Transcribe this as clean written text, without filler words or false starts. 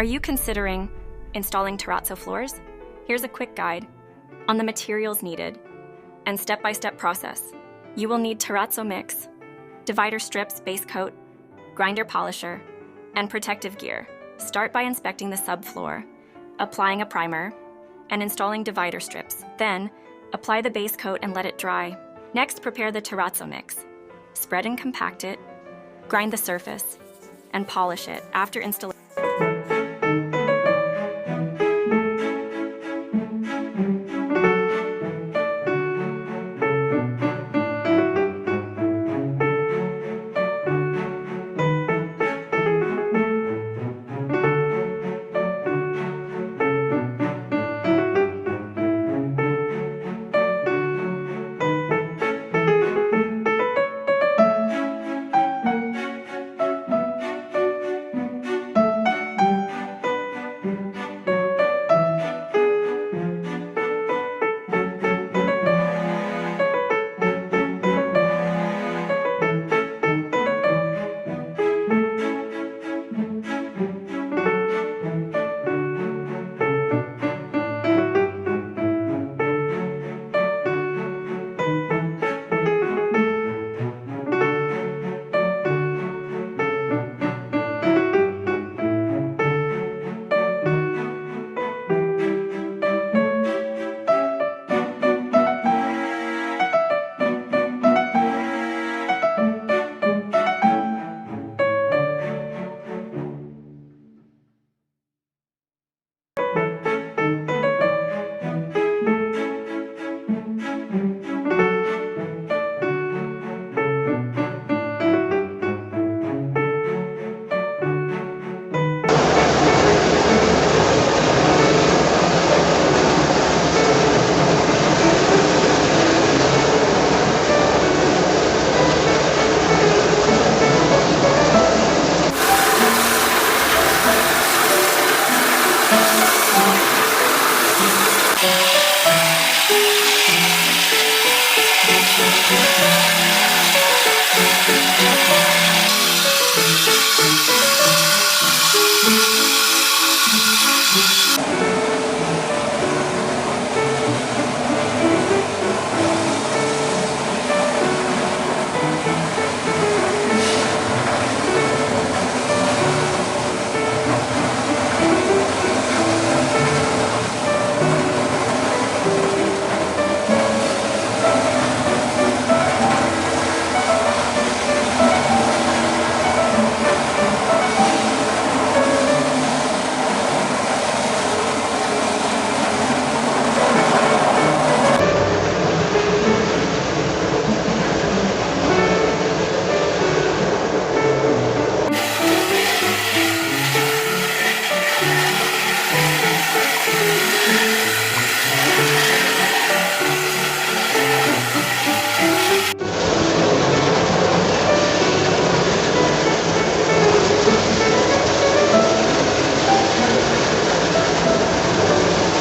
Are you considering installing terrazzo floors? Here's a quick guide on the materials needed and step-by-step process. You will need terrazzo mix, divider strips, base coat, grinder polisher, and protective gear. Start by inspecting the subfloor, applying a primer, and installing divider strips. Then, apply the base coat and let it dry. Next, prepare the terrazzo mix. Spread and compact it, grind the surface, and polish it. After installation,